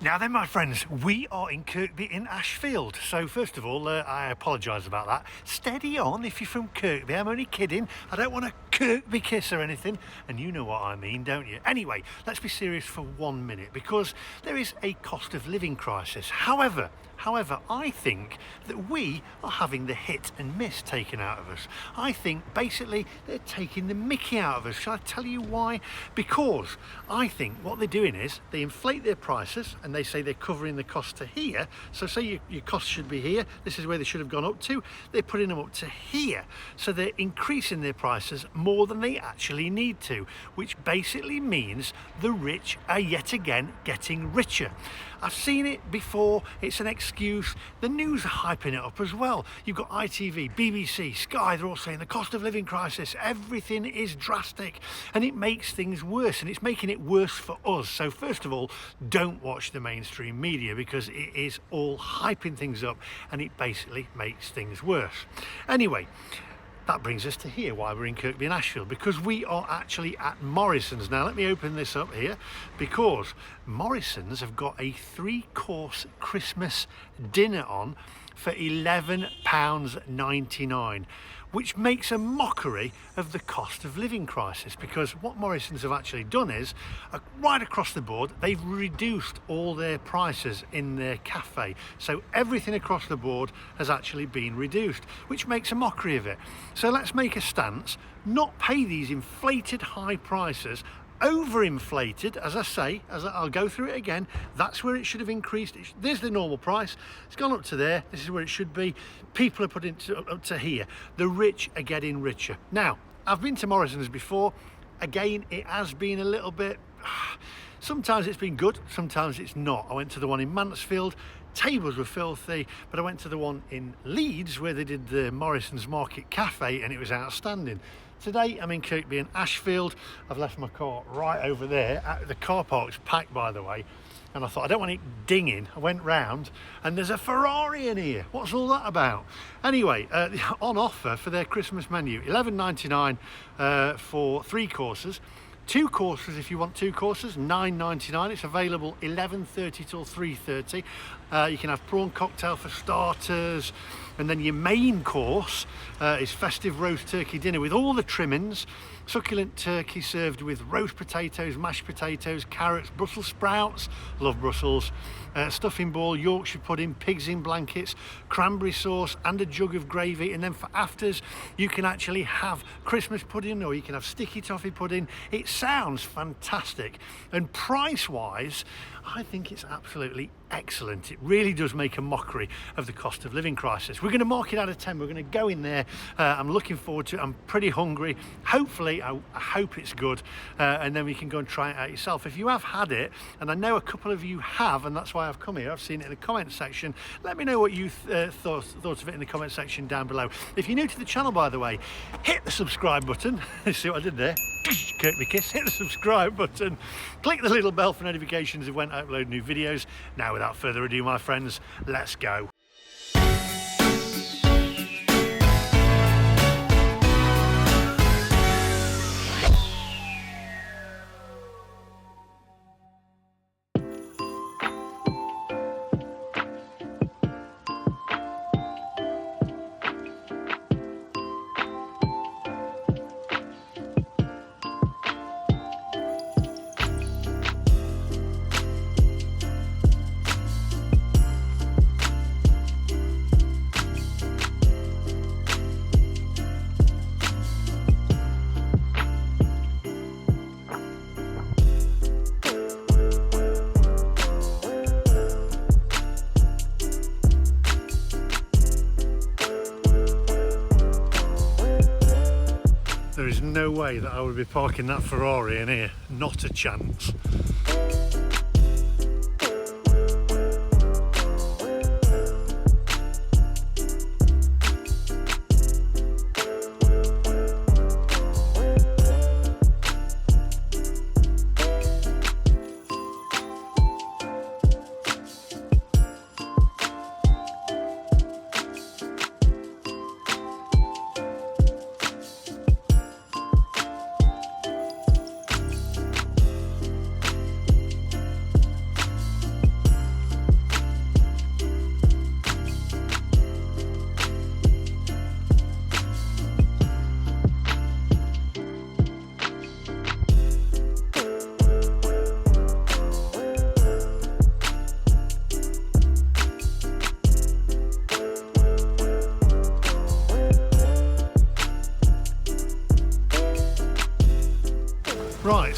Now then, my friends, we are in Kirkby in Ashfield. So first of all, I apologise about that. Steady on if you're from Kirkby. I'm only kidding. I don't want a Kirkby kiss or anything. And you know what I mean, don't you? Anyway, let's be serious for 1 minute because there is a cost of living crisis. However, I think that we are having the hit and miss taken out of us. I think basically they're taking the mickey out of us. Shall I tell you why? Because I think what they're doing is they inflate their prices and they say they're covering the cost to here. So say your cost should be here. This is where they should have gone up to. They're putting them up to here. So they're increasing their prices more than they actually need to, which basically means the rich are yet again getting richer. I've seen it before. It's an excuse. The news are hyping it up as well. You've got ITV, BBC, Sky, they're all saying the cost of living crisis, everything is drastic, and it makes things worse, and it's making it worse for us. So first of all, don't watch the mainstream media because it is all hyping things up and it basically makes things worse. Anyway, that brings us to here, why we're in Kirkby and Ashfield, because we are actually at Morrisons. Now let me open this up here, because Morrisons have got a 3-course Christmas dinner on for £11.99, which makes a mockery of the cost of living crisis, because what Morrisons have actually done is right across the board they've reduced all their prices in their cafe. So everything across the board has actually been reduced, which makes a mockery of it. So let's make a stance, not pay these inflated high prices, overinflated, as I say, I'll go through it again. That's where it should have increased. There's the normal price. It's gone up to there. This is where it should be. People are putting it up to here. The rich are getting richer. Now, I've been to Morrisons before. Again, it has been a little bit... Sometimes it's been good, sometimes it's not. I went to the one in Mansfield. Tables were filthy, but I went to the one in Leeds where they did the Morrisons Supermarket Cafe and it was outstanding. Today I'm in Kirkby and Ashfield. I've left my car right over there. The car park's packed, by the way, and I thought I don't want it dinging. I went round and there's a Ferrari in here. What's all that about? Anyway, on offer for their Christmas menu, £11.99 for 3 courses. 2 courses if you want 2 courses, £9.99. It's available 11:30 till 3:30. You can have prawn cocktail for starters, and then your main course is festive roast turkey dinner with all the trimmings, succulent turkey served with roast potatoes, mashed potatoes, carrots, Brussels sprouts, love Brussels, stuffing ball, Yorkshire pudding, pigs in blankets, cranberry sauce and a jug of gravy. And then for afters you can actually have Christmas pudding or you can have sticky toffee pudding. It sounds fantastic, and price wise I think it's absolutely excellent. It really does make a mockery of the cost of living crisis. We're going to mark it out of 10. We're going to go in there. I'm looking forward to it. I'm pretty hungry. Hopefully, I hope it's good, and then we can go and try it out yourself. If you have had it, and I know a couple of you have, and that's why I've come here, I've seen it in the comment section. Let me know what you thought of it in the comment section down below. If you're new to the channel, by the way, hit the subscribe button. See what I did there? Kirkby kiss. Hit the subscribe button, click the little bell for notifications of when I upload new videos. Now without further ado, my friends, let's go. There is no way that I would be parking that Ferrari in here, not a chance.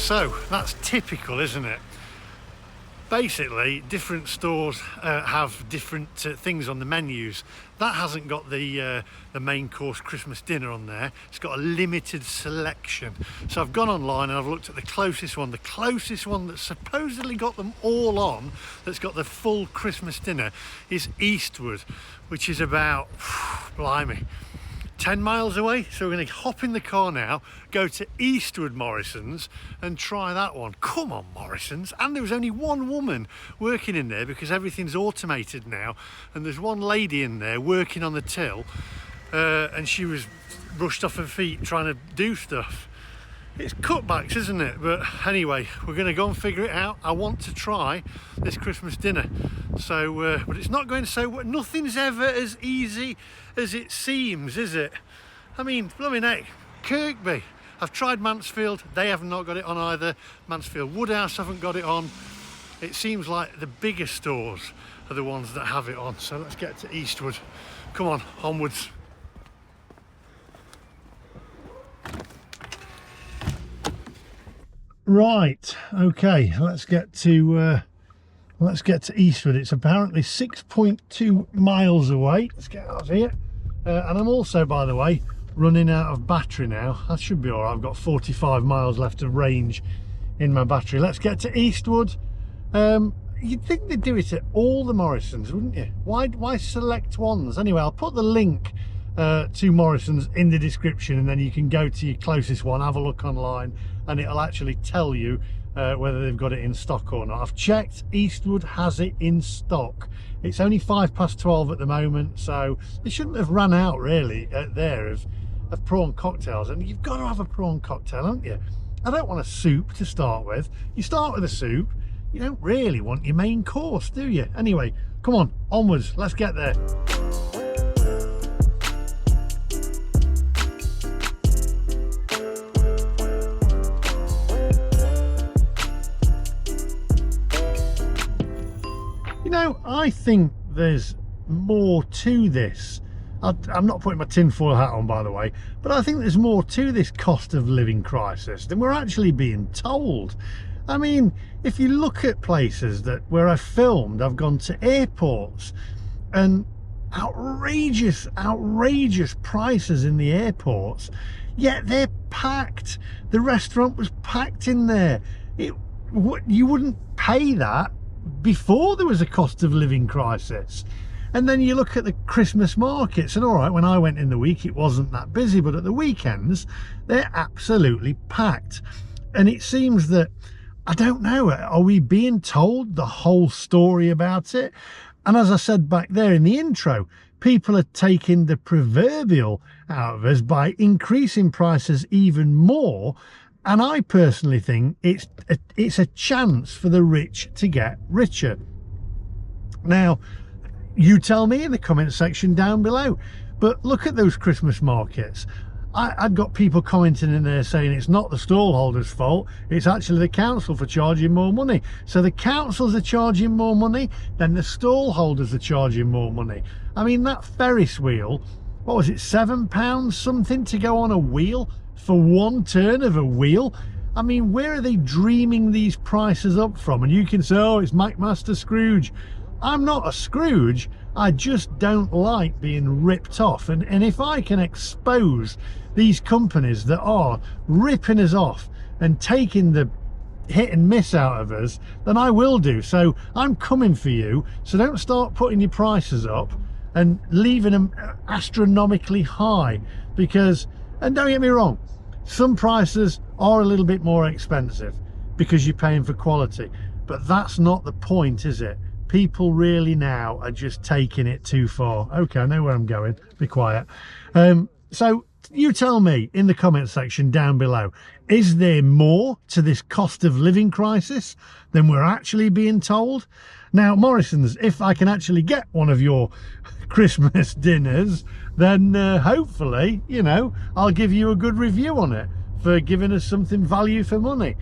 So that's typical, isn't it? Basically, different stores have different things on the menus. That hasn't got the main course Christmas dinner on there. It's got a limited selection. So I've gone online and I've looked at the closest one. The closest one that's supposedly got them all on, that's got the full Christmas dinner, is Eastwood, which is about, blimey, 10 miles away. So we're going to hop in the car now, go to Eastwood Morrisons and try that one. Come on, Morrisons. And there was only one woman working in there because everything's automated now, and there's one lady in there working on the till, and she was rushed off her feet trying to do stuff. It's cutbacks, isn't it? But anyway, we're going to go and figure it out. I want to try this Christmas dinner. So, but it's not going so well. Nothing's ever as easy as it seems, is it? I mean, blooming heck, Kirkby. I've tried Mansfield. They have not got it on either. Mansfield Woodhouse haven't got it on. It seems like the bigger stores are the ones that have it on. So let's get to Eastwood. Come on, onwards. Right, okay, let's get to Eastwood. It's apparently 6.2 miles away. Let's get out of here. And I'm also, by the way, running out of battery now. That should be all right. I've got 45 miles left of range in my battery. Let's get to Eastwood. You'd think they'd do it at all the Morrisons, wouldn't you? Why select ones? Anyway, I'll put the link to Morrisons in the description, and then you can go to your closest one, have a look online, and it'll actually tell you whether they've got it in stock or not. I've checked, Eastwood has it in stock. It's only 12:05 at the moment, so they shouldn't have run out really there of prawn cocktails. And you've got to have a prawn cocktail, haven't you? I don't want a soup to start with. You start with a soup, you don't really want your main course, do you? Anyway, come on, onwards, let's get there. You know, I think there's more to this. I'm not putting my tinfoil hat on, by the way, but I think there's more to this cost of living crisis than we're actually being told. I mean, if you look at places where I've filmed, I've gone to airports, and outrageous prices in the airports, yet they're packed. The restaurant was packed in there. You wouldn't pay that before there was a cost of living crisis. And then you look at the Christmas markets, and all right, when I went in the week it wasn't that busy, but at the weekends they're absolutely packed. And it seems that, I don't know, are we being told the whole story about it? And as I said back there in the intro, people are taking the proverbial out of us by increasing prices even more. And I personally think it's a chance for the rich to get richer. Now, you tell me in the comment section down below. But look at those Christmas markets. I've got people commenting in there saying it's not the stallholders' fault, it's actually the council for charging more money. So the councils are charging more money, then the stallholders are charging more money. I mean, that Ferris wheel, what was it, £7 something to go on a wheel for one turn of a wheel? I mean, where are they dreaming these prices up from? And you can say, oh, it's MacMaster Scrooge. I'm not a Scrooge, I just don't like being ripped off. And if I can expose these companies that are ripping us off and taking the hit and miss out of us, then I will do. So I'm coming for you. So don't start putting your prices up and leaving them astronomically high, because, and don't get me wrong, some prices are a little bit more expensive because you're paying for quality, but that's not the point, is it? People really now are just taking it too far. Okay, I know where I'm going. Be quiet. So you tell me in the comment section down below, is there more to this cost of living crisis than we're actually being told? Now, Morrisons, if I can actually get one of your Christmas dinners, then hopefully, you know, I'll give you a good review on it for giving us something value for money.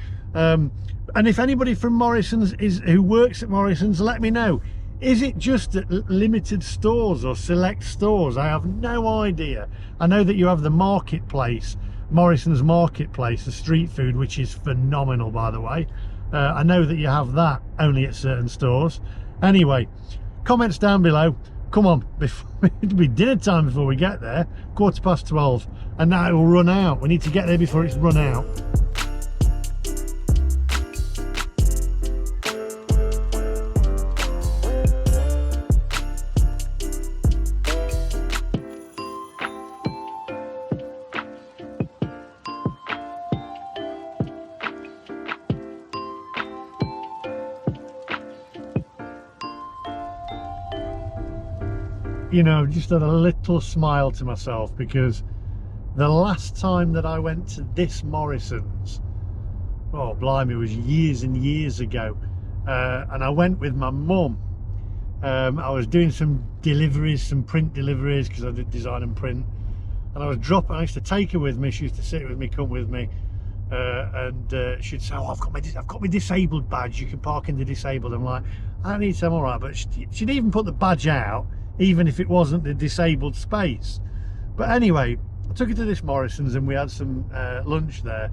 And if anybody from Morrisons who works at Morrisons, let me know. Is it just at limited stores or select stores? I have no idea. I know that you have the marketplace, Morrisons Marketplace, the street food, which is phenomenal, by the way. I know that you have that only at certain stores. Anyway, comments down below. Come on, it'll be dinner time before we get there, 12:15, and now it will run out. We need to get there before it's run out. You know, just had a little smile to myself, because the last time that I went to this Morrisons, oh blimey, it was years and years ago, and I went with my mum. I was doing some deliveries, some print deliveries, because I did design and print, and I used to take her with me. She used to sit with me, come with me, and she'd say, oh, I've got my disabled badge, you can park in the disabled. I'm like, I need to, I'm all right. But she'd even put the badge out, even if it wasn't the disabled space. But anyway, I took her to this Morrisons, and we had some lunch there,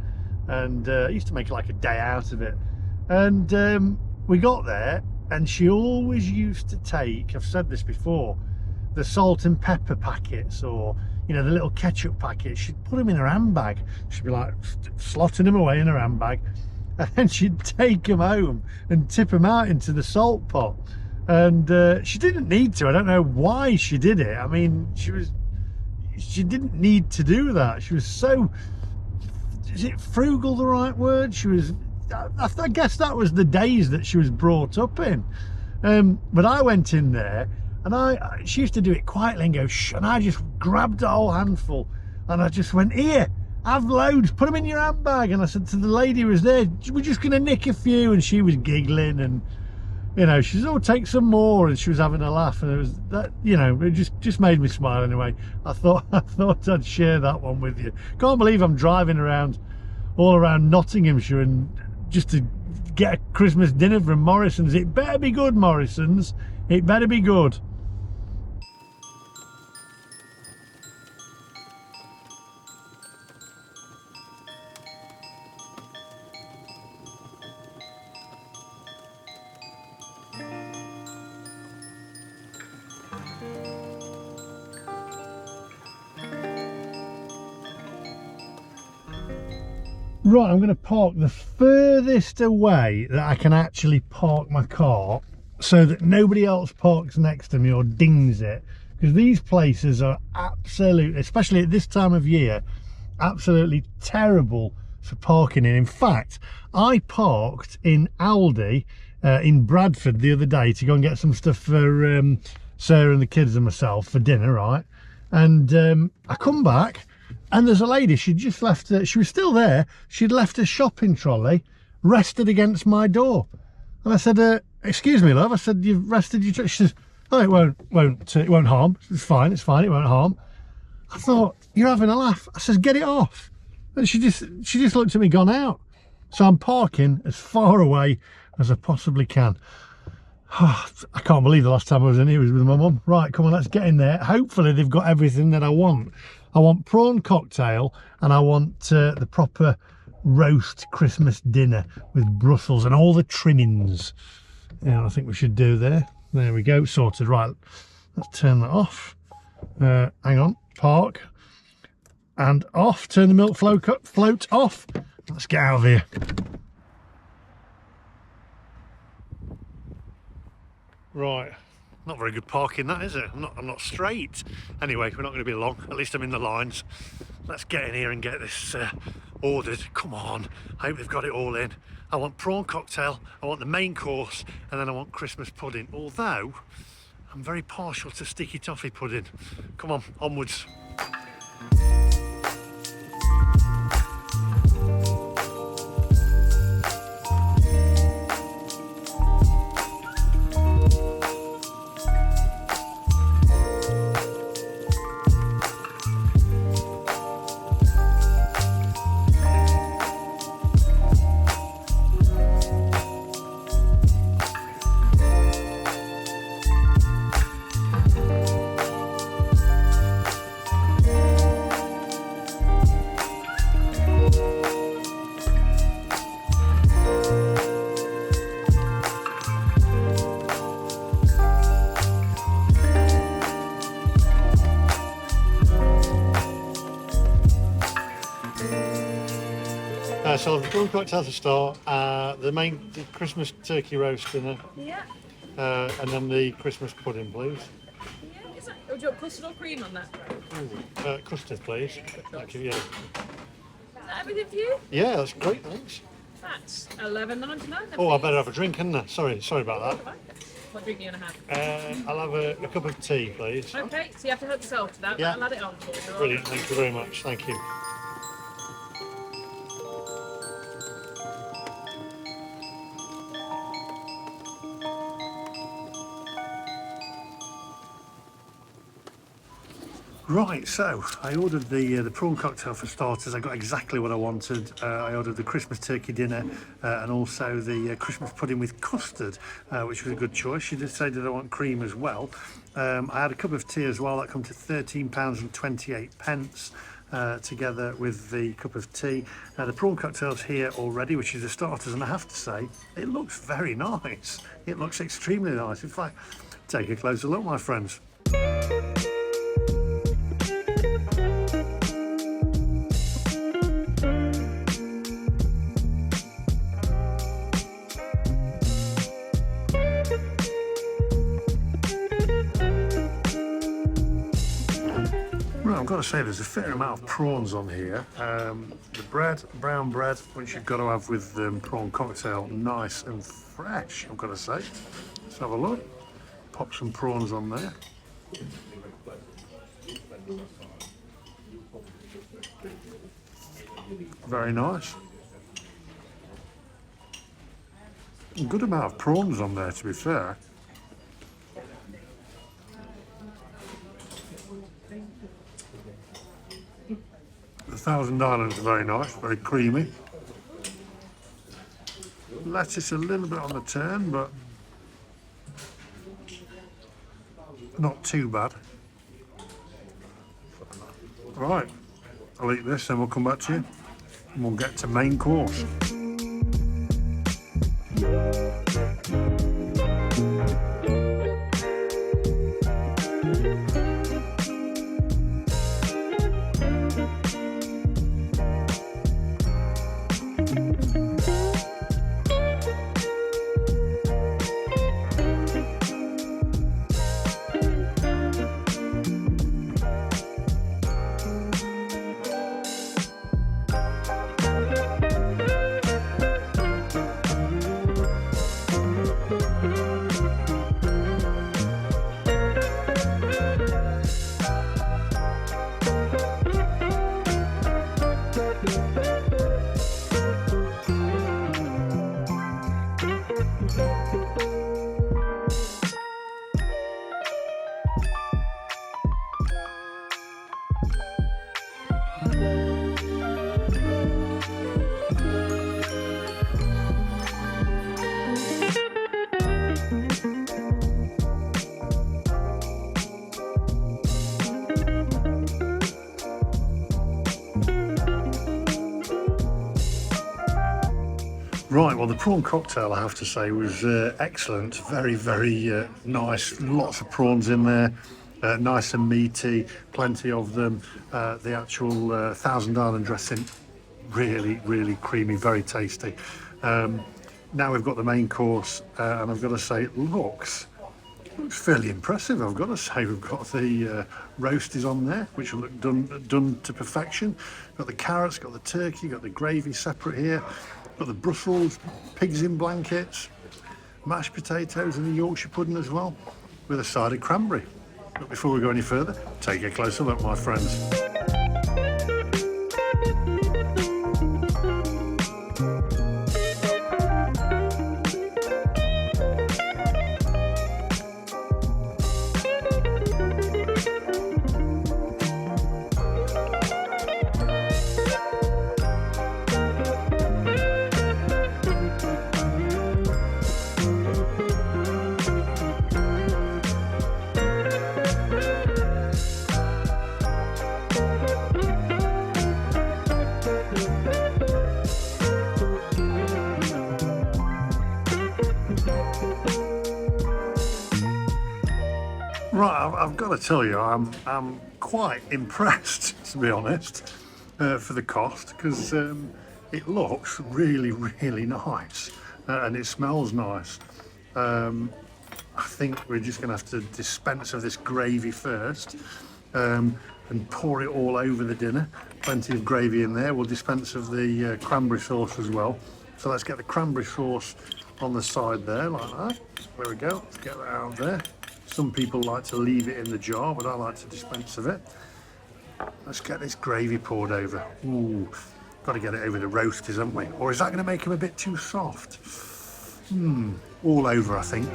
and I used to make like a day out of it. And we got there, and she always used to take, I've said this before, the salt and pepper packets, or you know, the little ketchup packets. She'd put them in her handbag. She'd be like slotting them away in her handbag, and then she'd take them home and tip them out into the salt pot. And she didn't need to. I don't know why she did it. I mean, she didn't need to do that. She was so, is it frugal the right word? She was, I guess that was the days that she was brought up in. But I went in there, and she used to do it quietly and go shh, and I just grabbed a whole handful, and I just went, here, have loads, put them in your handbag. And I said to the lady who was there, we're just gonna nick a few. And she was giggling, and you know, she said, oh, take some more, and she was having a laugh, and it was that, you know, it just made me smile anyway. I thought I'd share that one with you. Can't believe I'm driving around all around Nottinghamshire and just to get a Christmas dinner from Morrisons. It better be good, Morrisons. It better be good. Right, I'm going to park the furthest away that I can actually park my car, so that nobody else parks next to me or dings it, because these places are absolutely, especially at this time of year, absolutely terrible for parking in. In fact, I parked in Aldi in Bradford the other day to go and get some stuff for Sarah and the kids and myself for dinner, right? And I come back, and there's a lady, she'd just left, she was still there, she'd left a shopping trolley rested against my door. And I said, excuse me, love, I said, you've rested your trolley? She says, oh, it won't harm, it's fine, it won't harm. I thought, you're having a laugh. I says, get it off. And she just looked at me, gone out. So I'm parking as far away as I possibly can. I can't believe the last time I was in here was with my mum. Right, come on, let's get in there. Hopefully they've got everything that I want. I want prawn cocktail, and I want the proper roast Christmas dinner with Brussels and all the trimmings. Yeah, I think we should do there. There we go, sorted. Right, let's turn that off. Hang on, park and off. Turn the milk float off. Let's get out of here. Right, not very good parking that, is it? I'm not straight. Anyway, we're not going to be long. At least I'm in the lines. Let's get in here and get this ordered. Come on, I hope they've got it all in. I want prawn cocktail, I want the main course, and then I want Christmas pudding. Although I'm very partial to sticky toffee pudding. Come on, onwards. so the prawn cocktail to start, the Christmas turkey roast dinner, Yeah. and then the Christmas pudding, please. Yeah. Is that, oh, do you want custard or cream on that? Custard, please. Thank you. Yeah. Is that everything for you? Yeah, that's great. Thanks. That's £11.99. Oh, I better have a drink, hadn't I? Sorry about that. What drink are you going to have? I'll have a cup of tea, please. Okay, so you have to help yourself to that. Yeah. I'll add it on for you. Brilliant. Thank you very much. Thank you. Right, so I ordered the prawn cocktail for starters. I got exactly what I wanted. I ordered the Christmas turkey dinner and also the Christmas pudding with custard, which was a good choice. She did say that I want cream as well. I had a cup of tea as well. That come to £13.28 together with the cup of tea. The prawn cocktail's here already, which is the starters, and I have to say, it looks very nice. It looks extremely nice. In fact, take a closer look, my friends. Well, I've got to say there's a fair amount of prawns on here. The bread, brown bread, which you've got to have with prawn cocktail, nice and fresh, I've got to say. Let's have a look. Pop some prawns on there. Very nice. A good amount of prawns on there, to be fair. The Thousand Islands are very nice, very creamy. Lettuce a little bit on the turn, but not too bad. Right, I'll eat this, then we'll come back to you and we'll get to main course. Right, well, the prawn cocktail, I have to say, was excellent. Very, very nice. Lots of prawns in there. Nice and meaty. Plenty of them. The actual Thousand Island dressing, really, really creamy. Very tasty. Now we've got the main course, and I've got to say, it looks fairly impressive. I've got to say, we've got the roasties on there, which look done to perfection. Got the carrots, got the turkey, got the gravy separate here. Got the Brussels, pigs in blankets, mashed potatoes and the Yorkshire pudding as well, with a side of cranberry. But before we go any further, take a closer look, my friends. Right, I've got to tell you, I'm quite impressed, to be honest, for the cost, because it looks really, really nice, and it smells nice. I think we're just going to have to dispense of this gravy first, and pour it all over the dinner. Plenty of gravy in there. We'll dispense of the cranberry sauce as well. So let's get the cranberry sauce on the side there, like that. There we go. Let's get that out there. Some people like to leave it in the jar, but I like to dispense of it. Let's get this gravy poured over. Ooh, got to get it over the roasters, haven't we? Or is that going to make them a bit too soft? All over, I think.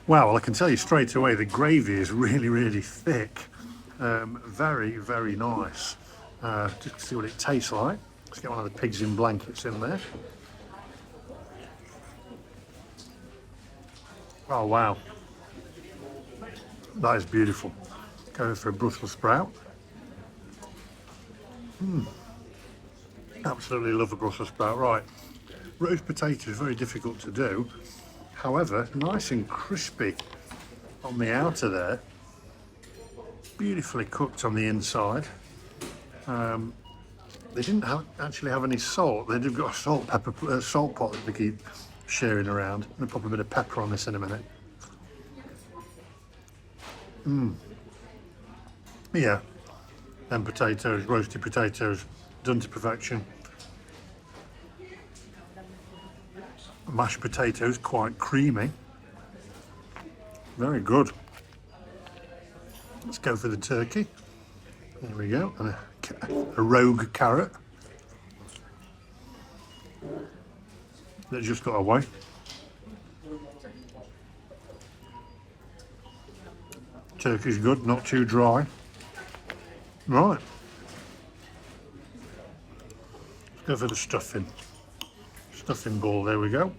Wow, well, I can tell you straight away the gravy is really, really thick. Very, very nice. Just to see what it tastes like. Let's get one of the pigs in blankets in there. Oh, wow. That is beautiful. Going for a Brussels sprout. Absolutely love a Brussels sprout. Right, roast potato is very difficult to do. However, nice and crispy on the outer there. Beautifully cooked on the inside. They didn't actually have any salt. They've got a salt pot that they keep sharing around. I'm going to pop a bit of pepper on this in a minute. Yeah, and potatoes, roasted potatoes, done to perfection. Mashed potatoes, quite creamy. Very good. Let's go for the turkey. There we go, and a rogue carrot that just got away. Turkey's good, not too dry. Right. Let's go for the stuffing. Stuffing ball, there we go.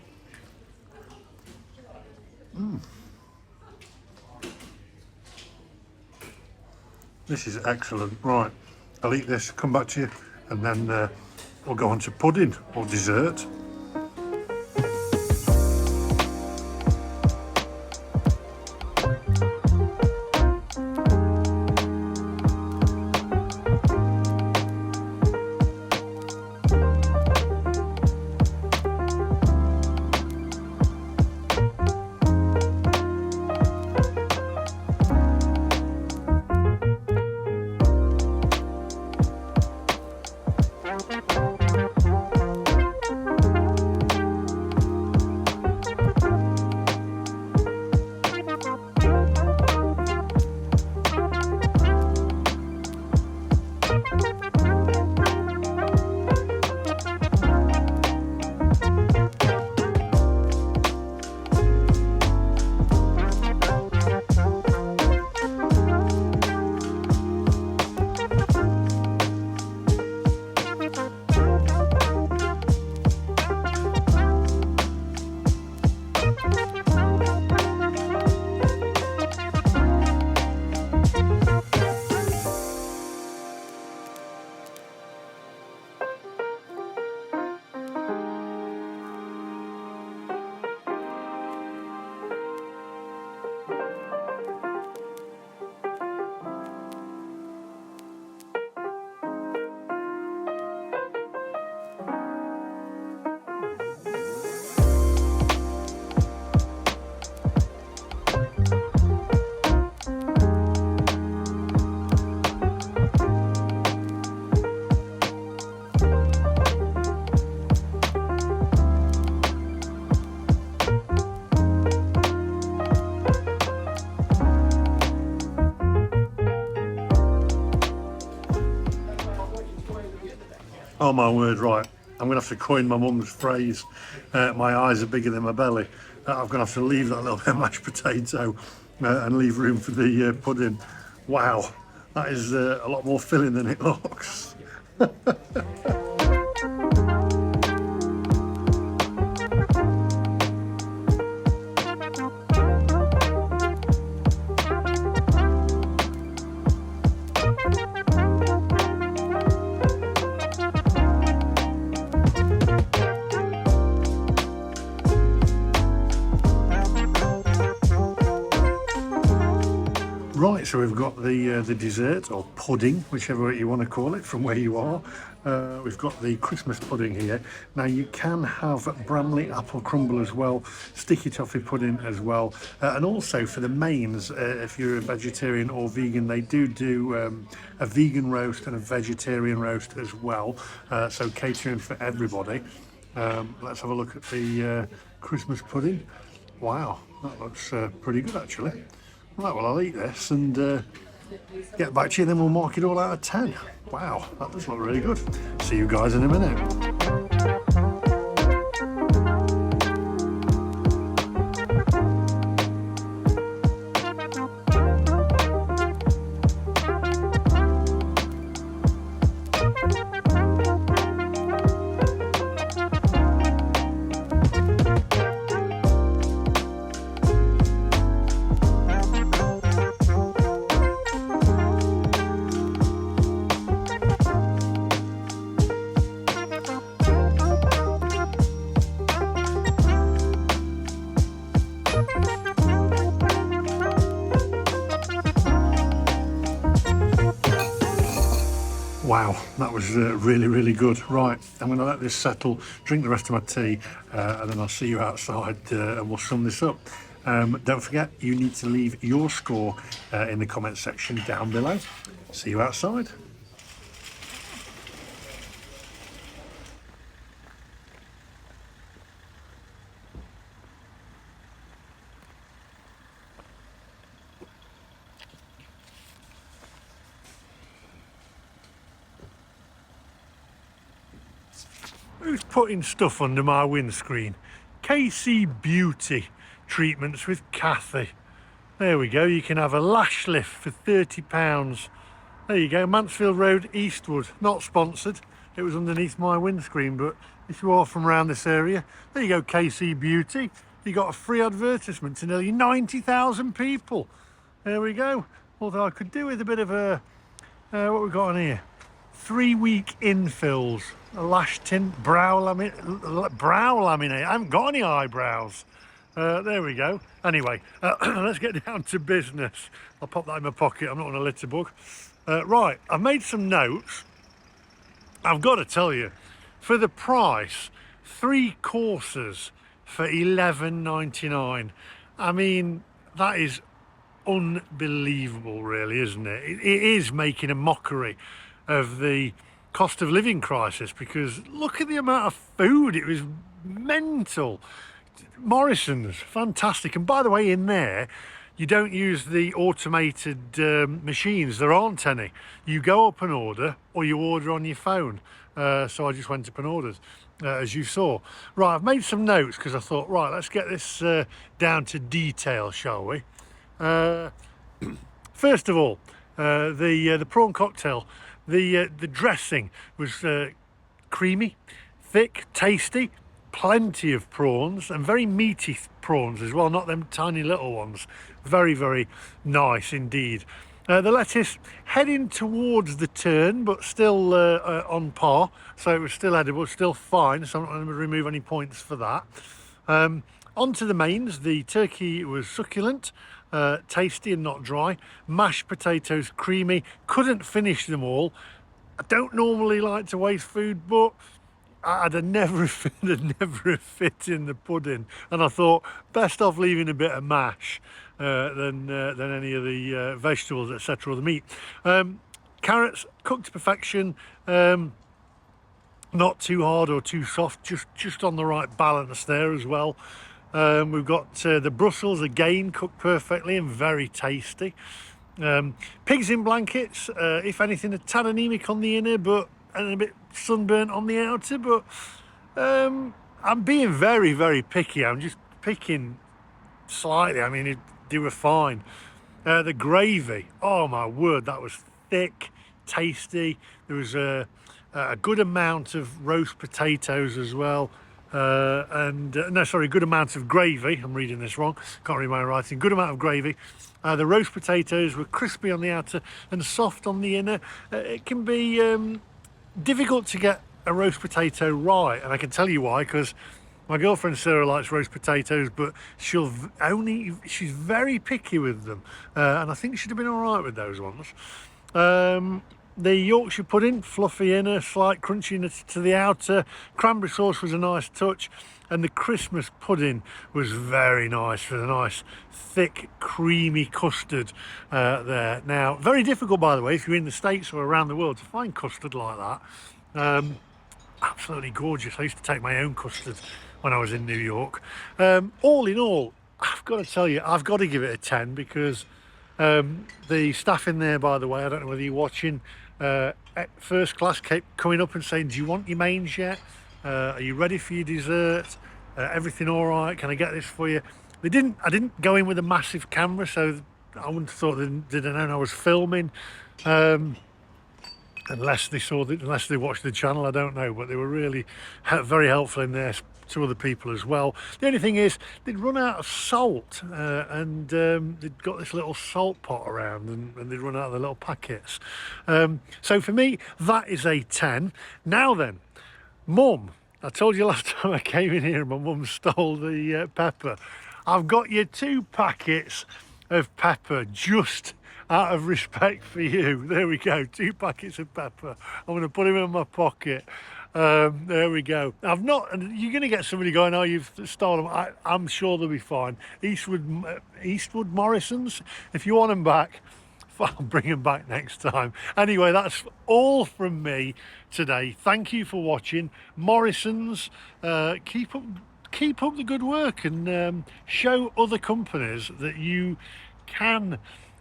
This is excellent. Right, I'll eat this, come back to you, and then we'll go on to pudding or dessert. Oh my word, right. I'm going to have to coin my mum's phrase. My eyes are bigger than my belly. I'm going to have to leave that little bit of mashed potato and leave room for the pudding. Wow, that is a lot more filling than it looks. Right, so we've got the dessert, or pudding, whichever you want to call it, from where you are. We've got the Christmas pudding here. Now you can have Bramley apple crumble as well, sticky toffee pudding as well, and also for the mains, if you're a vegetarian or vegan, they do a vegan roast and a vegetarian roast as well. So catering for everybody. Let's have a look at the Christmas pudding. Wow, that looks pretty good actually. Right, well I'll eat this and get back to you, then we'll mark it all out of 10. Wow, that does look really good. See you guys in a minute. Wow, that was really, really good. Right, I'm going to let this settle, drink the rest of my tea, and then I'll see you outside and we'll sum this up. Don't forget, you need to leave your score in the comment section down below. See you outside. Who's putting stuff under my windscreen? KC Beauty treatments with Kathy. There we go, you can have a lash lift for £30. There you go, Mansfield Road, Eastwood. Not sponsored, it was underneath my windscreen, but if you are from around this area, there you go, KC Beauty. You got a free advertisement to nearly 90,000 people. There we go. Although I could do with a bit of a, what we got on here? 3-week infills, a lash tint, brow laminate. I haven't got any eyebrows. There we go. Anyway, let's get down to business. I'll pop that in my pocket. I'm not on a litter bug. Right, I've made some notes. I've got to tell you, for the price, 3 courses for £11.99. I mean, that is unbelievable, really, isn't it? It is making a mockery of the cost of living crisis, because look at the amount of food. It was mental. Morrisons, fantastic. And by the way, in there you don't use the automated machines. There aren't any. You go up and order, or you order on your phone. So I just went up and ordered, as you saw. Right, I've made some notes because I thought, right, let's get this down to detail, shall we? First of all, the prawn cocktail. The dressing was creamy, thick, tasty, plenty of prawns, and very meaty prawns as well, not them tiny little ones. Very, very nice indeed. The lettuce heading towards the turn, but still on par, so it was still edible, still fine, so I'm not going to remove any points for that. On to the mains. The turkey was succulent, tasty and not dry. Mashed potatoes, creamy. Couldn't finish them all. I don't normally like to waste food, but I'd have never fit in the pudding, and I thought best off leaving a bit of mash than any of the vegetables, etc., or the meat. Carrots cooked to perfection. Not too hard or too soft, just on the right balance there as well. We've got the Brussels, again cooked perfectly and very tasty. Pigs in blankets, if anything a tad anemic on the inner, but and a bit sunburnt on the outer, but I'm being very, very picky. I'm just picking slightly. I mean, they were fine. The gravy, oh my word, that was thick, tasty. There was a good amount of roast potatoes as well. Good amount of gravy. I'm reading this wrong. Can't read my writing. Good amount of gravy. The roast potatoes were crispy on the outer and soft on the inner. It can be difficult to get a roast potato right, and I can tell you why, because My girlfriend Sarah likes roast potatoes, but she's very picky with them, and I think she'd have been all right with those ones. The Yorkshire pudding, fluffy inner, slight crunchiness to the outer. Cranberry sauce was a nice touch, and the Christmas pudding was very nice, with a nice thick creamy custard there. Now, very difficult, by the way, if you're in the States or around the world, to find custard like that. Absolutely gorgeous. I used to take my own custard when I was in New York. All in all, I've got to tell you, I've got to give it a 10, because the staff in there, by the way, I don't know whether you're watching, at first class, kept coming up and saying, do you want your mains yet? Are you ready for your dessert? Everything all right? Can I get this for you? I didn't go in with a massive camera, so I wouldn't have thought they'd have known I was filming. Unless they watched the channel, I don't know, but they were really very helpful in there to other people as well. The only thing is, they'd run out of salt, and they'd got this little salt pot around, and they'd run out of the little packets. So for me, that is a 10. Now then, Mum, I told you last time I came in here, my mum stole the pepper. I've got you 2 packets of pepper, just out of respect for you. There we go, 2 packets of pepper. I'm going to put them in my pocket. There we go. I've not, and you're going to get somebody going, oh, you've stolen them. I'm sure they'll be fine. Eastwood Morrisons, if you want them back, I'll bring them back next time. Anyway, that's all from me today. Thank you for watching. Morrisons, keep up the good work, and show other companies that you can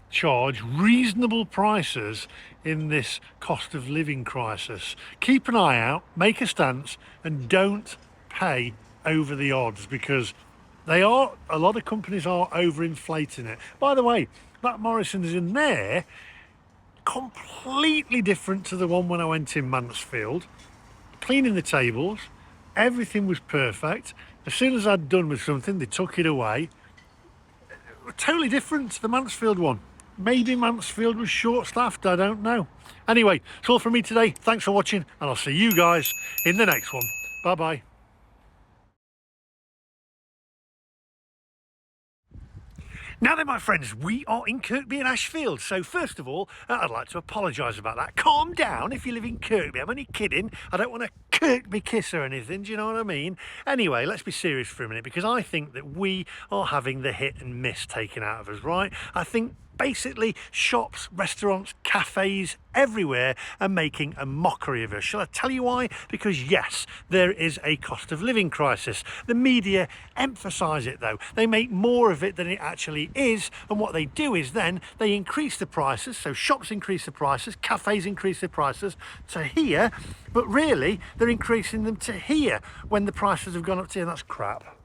charge reasonable prices in this cost of living crisis. Keep an eye out, make a stance, and don't pay over the odds, because a lot of companies are overinflating it. By the way, that Morrisons in there, completely different to the one when I went in Mansfield. Cleaning the tables, everything was perfect. As soon as I'd done with something, they took it away. Totally different to the Mansfield one. Maybe Mansfield was short-staffed, I don't know. Anyway, it's all from me today. Thanks for watching, and I'll see you guys in the next one. Bye-bye. Now then, my friends, we are in Kirkby and Ashfield. So first of all, I'd like to apologise about that. Calm down if you live in Kirkby. I'm only kidding. I don't want a Kirkby kiss or anything. Do you know what I mean? Anyway, let's be serious for a minute, because I think that we are having the hit and miss taken out of us, right? I think basically shops, restaurants, cafes everywhere are making a mockery of us. Shall I tell you why? Because yes, there is a cost of living crisis. The media emphasise it though. They make more of it than it actually is, and what they do is then they increase the prices. So shops increase the prices, cafes increase the prices to here, but really they're increasing them to here when the prices have gone up to here, and that's crap.